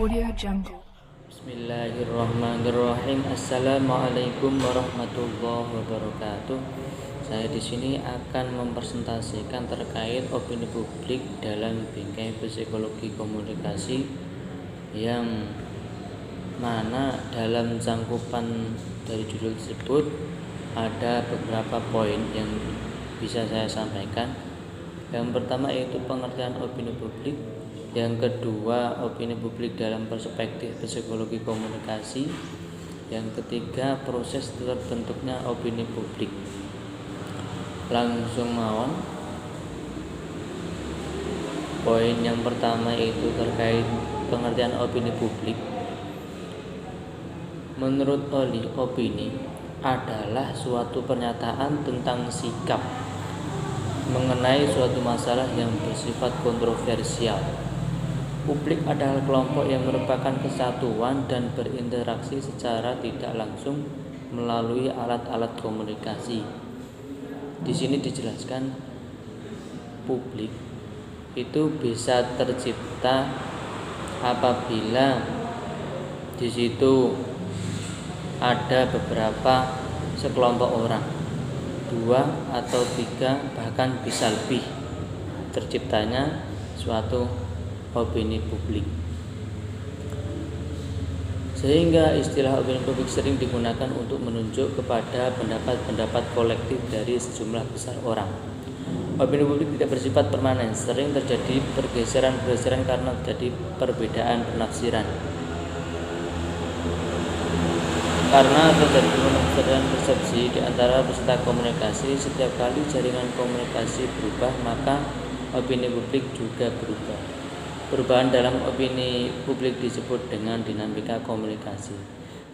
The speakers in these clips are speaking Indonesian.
Audio Jungle. Bismillahirrahmanirrahim. Assalamualaikum warahmatullahi wabarakatuh. Saya di sini akan mempresentasikan terkait opini publik dalam bingkai psikologi komunikasi, yang mana dalam cangkupan dari judul tersebut ada beberapa poin yang bisa saya sampaikan. Yang pertama yaitu pengertian opini publik. Yang kedua, opini publik dalam perspektif psikologi komunikasi. Yang ketiga, proses terbentuknya opini publik. Langsung mawon. Poin yang pertama yaitu terkait pengertian opini publik. Menurut Oli, opini adalah suatu pernyataan tentang sikap mengenai suatu masalah yang bersifat kontroversial. Publik adalah kelompok yang merupakan kesatuan dan berinteraksi secara tidak langsung melalui alat-alat komunikasi. Di sini dijelaskan publik itu bisa tercipta apabila di situ ada beberapa sekelompok orang, 2 atau 3 bahkan bisa lebih, terciptanya suatu opini publik. Sehingga istilah opini publik sering digunakan untuk menunjuk kepada pendapat-pendapat kolektif dari sejumlah besar orang. Opini publik tidak bersifat permanen, sering terjadi pergeseran-pergeseran karena terjadi perbedaan penafsiran. Karena terjadi penafsiran persepsi di antara peserta komunikasi, setiap kali jaringan komunikasi berubah, maka opini publik juga berubah. Perubahan dalam opini publik disebut dengan dinamika komunikasi.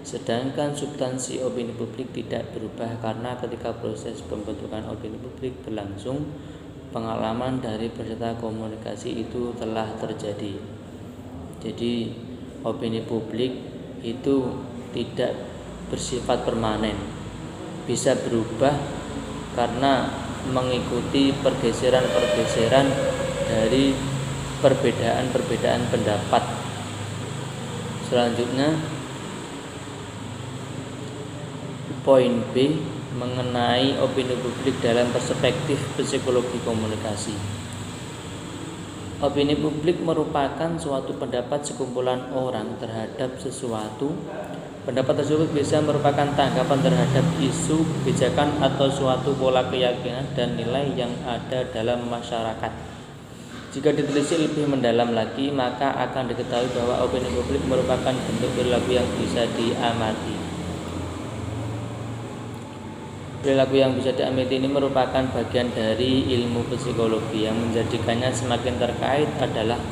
Sedangkan substansi opini publik tidak berubah karena ketika proses pembentukan opini publik berlangsung, pengalaman dari peserta komunikasi itu telah terjadi. Jadi, opini publik itu tidak bersifat permanen, bisa berubah karena mengikuti pergeseran-pergeseran dari perbedaan-perbedaan pendapat. Selanjutnya, poin B mengenai opini publik dalam perspektif psikologi komunikasi. Opini publik merupakan suatu pendapat sekumpulan orang terhadap sesuatu. Pendapat tersebut bisa merupakan tanggapan terhadap isu, kebijakan, atau suatu pola keyakinan dan nilai yang ada dalam masyarakat. Jika ditelisik lebih mendalam lagi, maka akan diketahui bahwa opini publik merupakan bentuk perilaku yang bisa diamati. Perilaku yang bisa diamati ini merupakan bagian dari ilmu psikologi. Yang menjadikannya semakin terkait adalah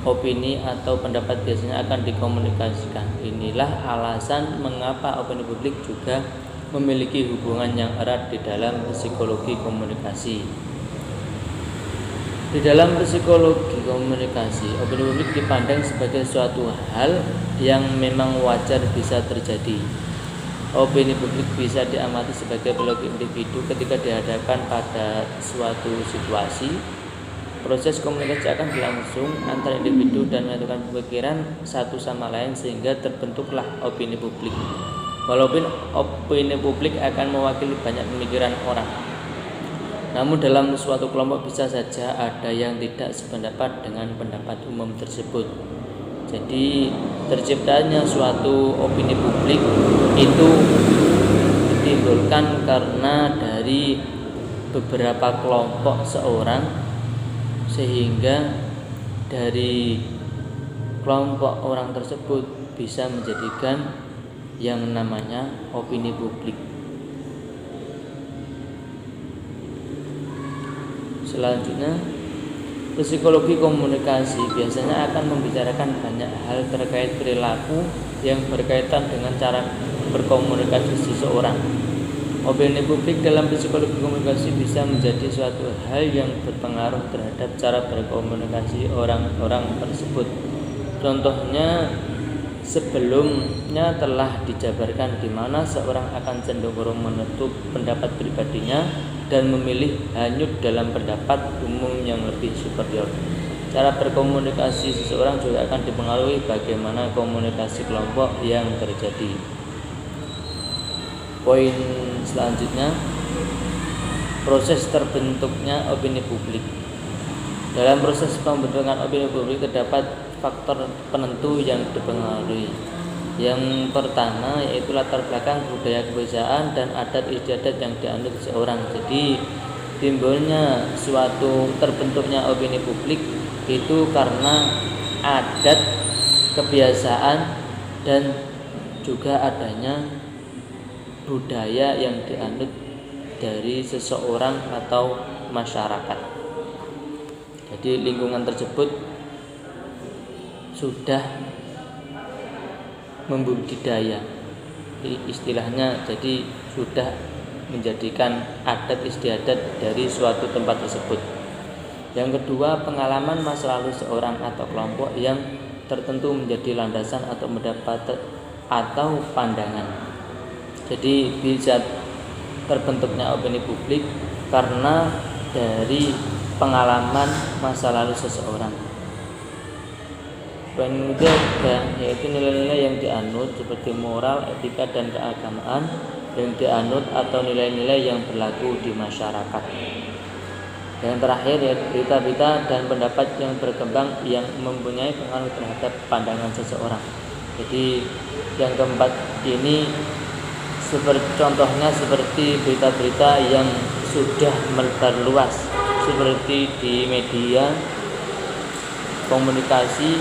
opini atau pendapat biasanya akan dikomunikasikan. Inilah alasan mengapa opini publik juga memiliki hubungan yang erat di dalam psikologi komunikasi. Di dalam psikologi komunikasi, opini publik dipandang sebagai suatu hal yang memang wajar bisa terjadi. Opini publik bisa diamati sebagai perilaku individu ketika dihadapkan pada suatu situasi. Proses komunikasi akan berlangsung antara individu dan menyatukan pemikiran satu sama lain sehingga terbentuklah opini publik. Walaupun opini publik akan mewakili banyak pemikiran orang, namun dalam suatu kelompok bisa saja ada yang tidak sependapat dengan pendapat umum tersebut. Jadi terciptanya suatu opini publik itu ditimbulkan karena dari beberapa kelompok seorang, sehingga dari kelompok orang tersebut bisa menjadikan yang namanya opini publik. Selanjutnya, psikologi komunikasi biasanya akan membicarakan banyak hal terkait perilaku yang berkaitan dengan cara berkomunikasi seseorang. Opini publik dalam psikologi komunikasi bisa menjadi suatu hal yang berpengaruh terhadap cara berkomunikasi orang-orang tersebut. Contohnya, sebelumnya telah dijabarkan di mana seorang akan cenderung menutup pendapat pribadinya dan memilih hanyut dalam pendapat umum yang lebih superior. Cara berkomunikasi seseorang juga akan dipengaruhi bagaimana komunikasi kelompok yang terjadi. Poin selanjutnya, proses terbentuknya opini publik. Dalam proses pembentukan opini publik terdapat faktor penentu yang dipengaruhi. Yang pertama yaitu latar belakang budaya kebiasaan dan adat istiadat yang dianut seseorang. Jadi timbulnya suatu terbentuknya opini publik itu karena adat, kebiasaan, dan juga adanya budaya yang dianut dari seseorang atau masyarakat. Jadi lingkungan tersebut sudah membudidaya, istilahnya, jadi sudah menjadikan adat istiadat dari suatu tempat tersebut. Yang kedua, pengalaman masa lalu seorang atau kelompok yang tertentu menjadi landasan atau mendapat atau pandangan. Jadi bisa terbentuknya opini publik karena dari pengalaman masa lalu seseorang. Poin ketiga yaitu nilai-nilai yang dianut seperti moral, etika, dan keagamaan yang dianut atau nilai-nilai yang berlaku di masyarakat. Yang terakhir yaitu berita-berita dan pendapat yang berkembang yang mempunyai pengaruh terhadap pandangan seseorang. Jadi yang keempat ini contohnya seperti berita-berita yang sudah melebar luas seperti di media komunikasi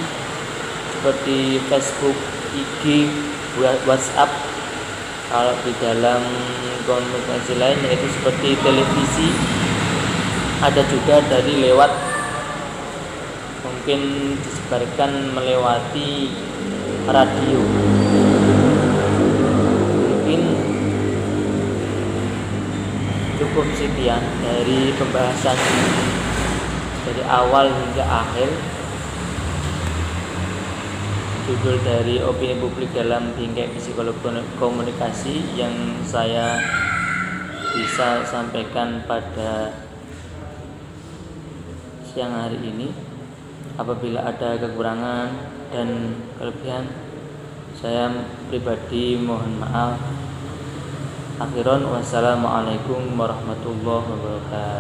seperti Facebook, IG, WhatsApp. Kalau di dalam komunikasi lain yaitu seperti televisi, ada juga dari lewat, mungkin disebarkan melewati radio. Mungkin cukup sekian dari pembahasan dari awal hingga akhir. Judul dari opini publik dalam bingkai psikologi komunikasi yang saya bisa sampaikan pada siang hari ini. Apabila ada kekurangan dan kelebihan, saya pribadi mohon maaf. Akhiran, wassalamualaikum warahmatullahi wabarakatuh.